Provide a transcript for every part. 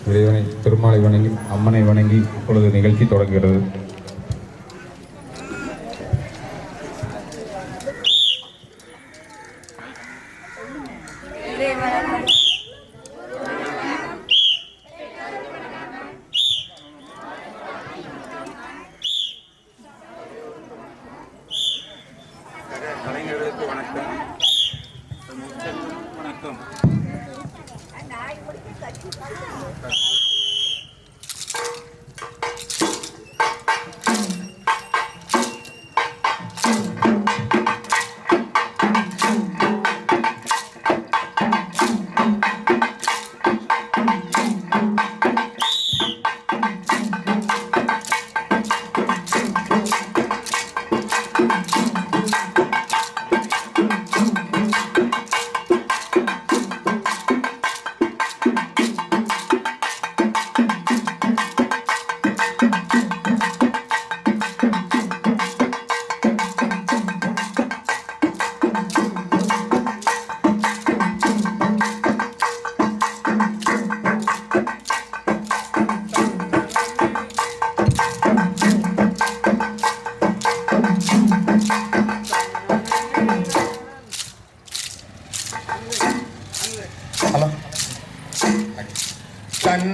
இறைவனை பெருமாளை வணங்கி அம்மனை வணங்கி இப்பொழுது நிகழ்ச்சி தொடங்குகிறது. கலைஞர்களுக்கு வணக்கம். வணக்கம்.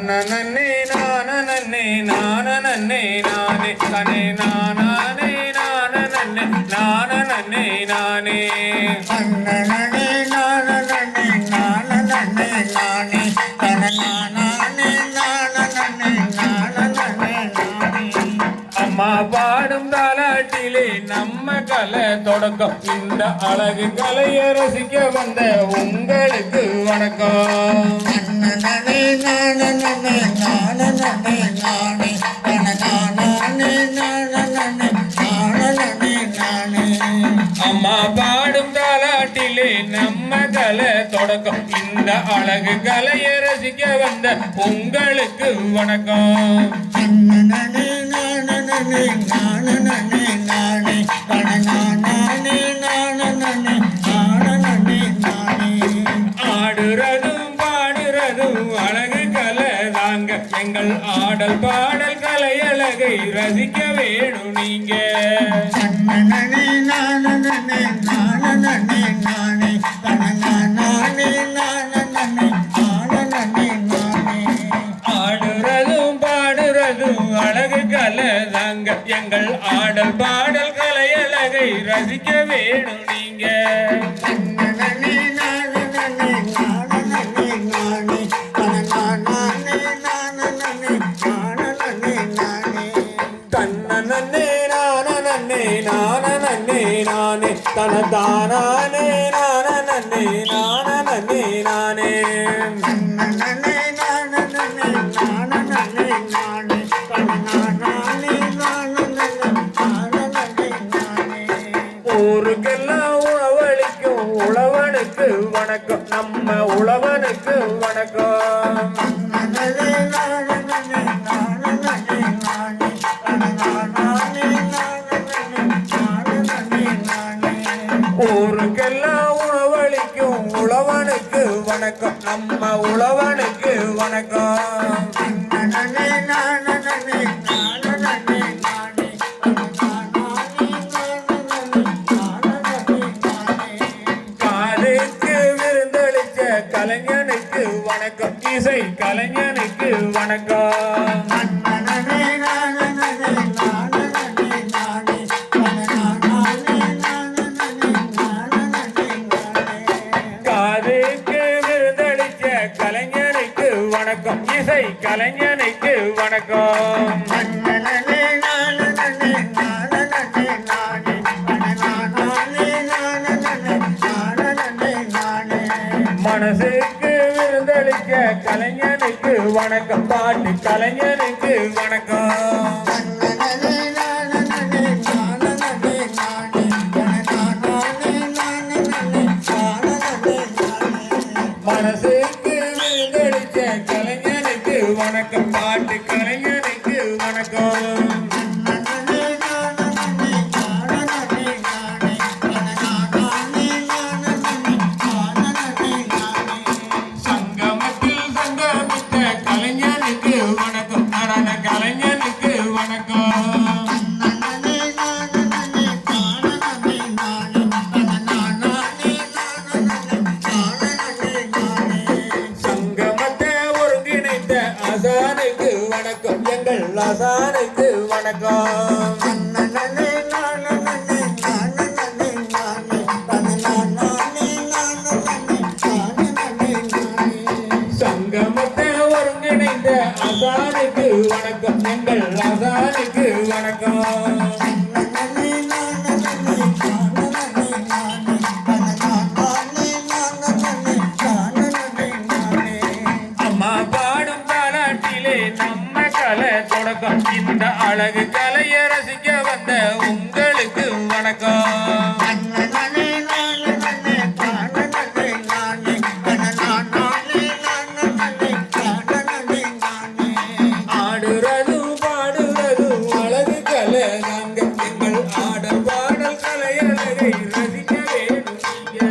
நன்னே நானே நானே நானே தனே நானே நானே நானே நானே நன்னே நானே நானே நானே தனே நானே நானே நானே அம்மா பாடும் தாலாட்டிலே நம்ம கலை தொடக்கம். இந்த அழகு கலையை ரசிக்க வந்த உங்களுக்கு வணக்கம். நன்னே நானே நானே நானே தனே நானே நானே நானே அம்மா பாடும் தாலாட்டிலே நம்ம கலை தொடக்கம். இந்த அழகு கலையை ரசிக்க வந்த உங்களுக்கு வணக்கம். நன்னே நானே நானே நானே தனே நானே நானே நானே ஆடுறதும் பாடுறதும் அழகு கலை தாங்க. எங்கள் ஆடல் பாடல் கலை அழகை ரசிக்க வேணும் நீங்க. நன்னே நானே நானே நானே தனே நானே நானே நானே ஆடுறதும் பாடுறதும் அழகு கலை தாங்க. எங்கள் ஆடல் பாடல் கலை அழகை ரசிக்க வேணும் நீங்க. நன்னே நானே நானே நானே தனே நானே நானே தன்னே நானே நானே நானே தனதானே நானே நானே நானே நன்னே நானே நானே நானே தனே நானே ஊருக்கெல்லாம் உழவளிக்கும் உழவனுக்கு வணக்கம். நம்ம உழவனுக்கு வணக்கம். ஊருக்கெல்லாம் உணவளிக்கும் உழவனுக்கு வணக்கம். நம்ம உழவனுக்கு வணக்கம். காதுக்கு விருந்தளிச்ச கலைஞனுக்கு வணக்கம். இசை கலைஞனுக்கு வணக்கம். காதுக்கு விருந்தளிச்ச கலைஞனுக்கு வணக்கம். இசை கலைஞனுக்கு வணக்கம். மனசுக்கு விருந்தளிக்க கலைஞனுக்கு வணக்கம். பாட்டு கலைஞனுக்கு வணக்கம். மனசுக்கு விருந்தளிக்க கலைஞனுக்கு வணக்கம். பாட்டு கலைஞனுக்கு வணக்கம். சங்கமத்தில் சங்கமித்த கலைஞனுக்கு ஆசானுக்கு வணக்கம் எங்கள் ஆசானுக்கு வணக்கம் நன்னனே நானே நானே நானே நானே நானே சங்கமத்தை ஒருங்கிணைந்த ஆசானுக்கு வணக்கம் எங்கள் ஆசானுக்கு வணக்கம் அம்மா பாடும் பாராட்டிலே நம்ம கலை தொடக்கம் இந்த அழகு கலையை ரசிக்க வந்த உங்களுக்கு வணக்கம் ஆடுறதும் பாடுறதும் அழகு கலை நாங்க எங்கள் ஆடல் பாடல் கலை அழகை ரசிக்க வேணும் நீங்க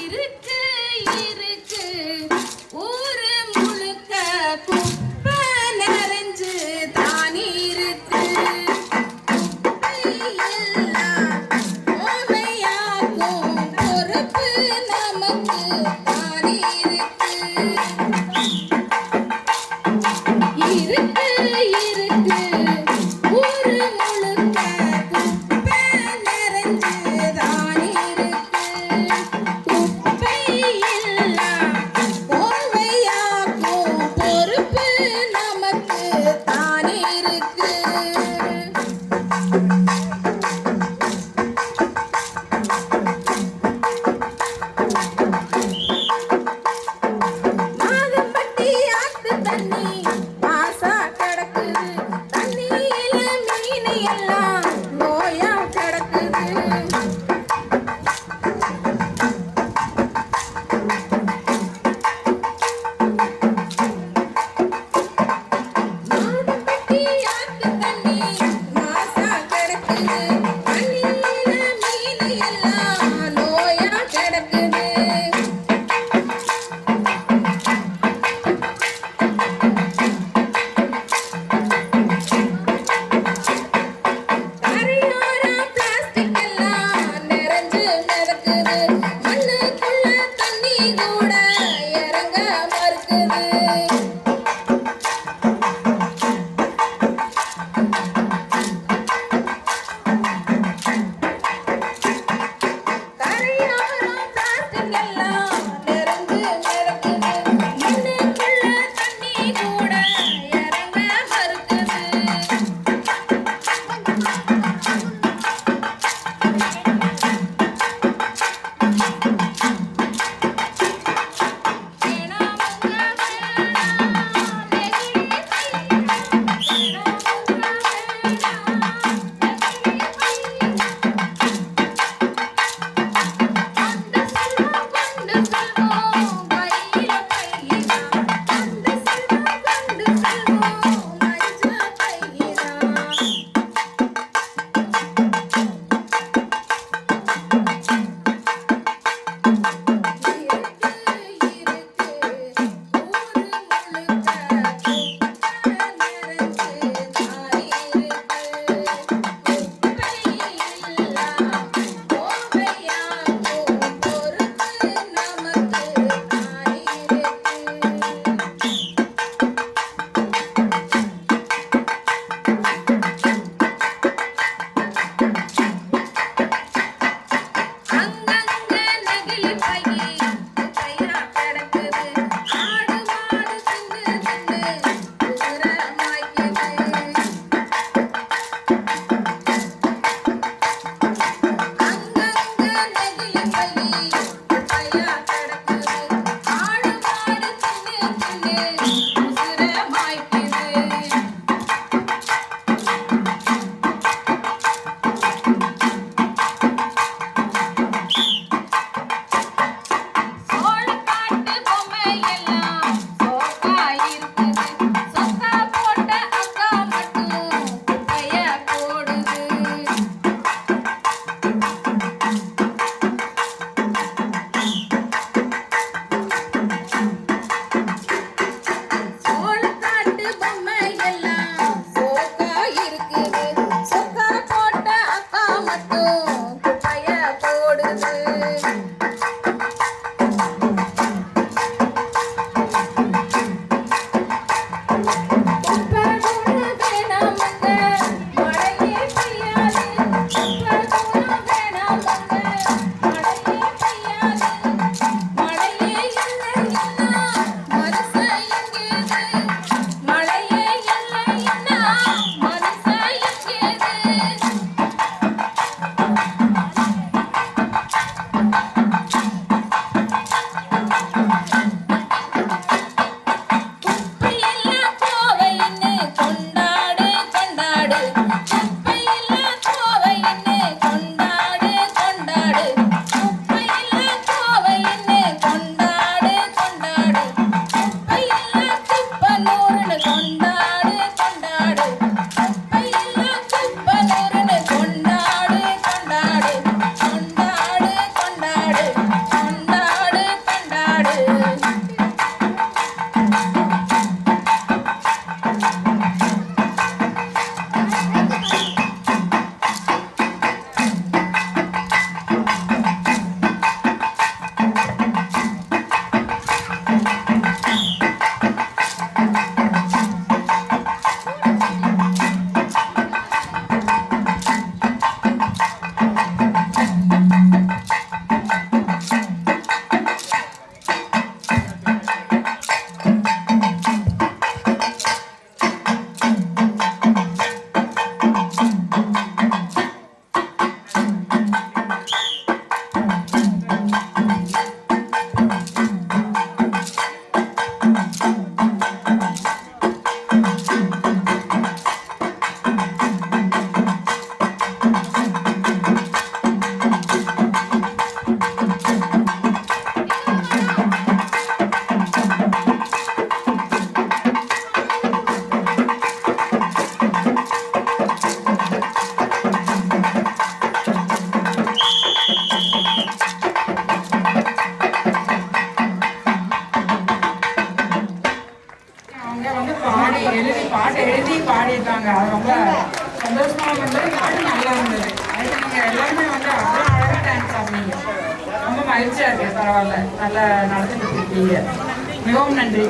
இருக்கு இருக்கு ஊரு முழுக்க குப்பை நிறைஞ்சு தானே இருக்கு. குப்பையெல்லாம் கோவையாக்கும் பொறுப்பு நமக்கு தானே இருக்கு. இருக்கு இருக்கு ஊரு முழுக்க குப்பை நிறைஞ்சு தானே இருக்கு. குப்பையெல்லாம் கோவையாக்கும் பொறுப்பு நமக்கு தானே இருக்கு. மாதம்பட்டி ஆத்து தண்ணி மாசா கிடக்குது. தண்ணி மாதிரி பாட்டு எழுதி பாடியிருக்காங்க. அது ரொம்ப சந்தோஷமா இருந்தது. பாட்டு நல்லா இருந்தது. அதுக்கு நீங்கள் எல்லாருமே வந்து அவ்வளோ அழகாக டான்ஸ் ஆடுனீங்க. ரொம்ப மகிழ்ச்சியாக இருக்கு. பரவாயில்ல, நல்லா நடந்துட்டு இருக்கீங்க. மிகவும் நன்றி.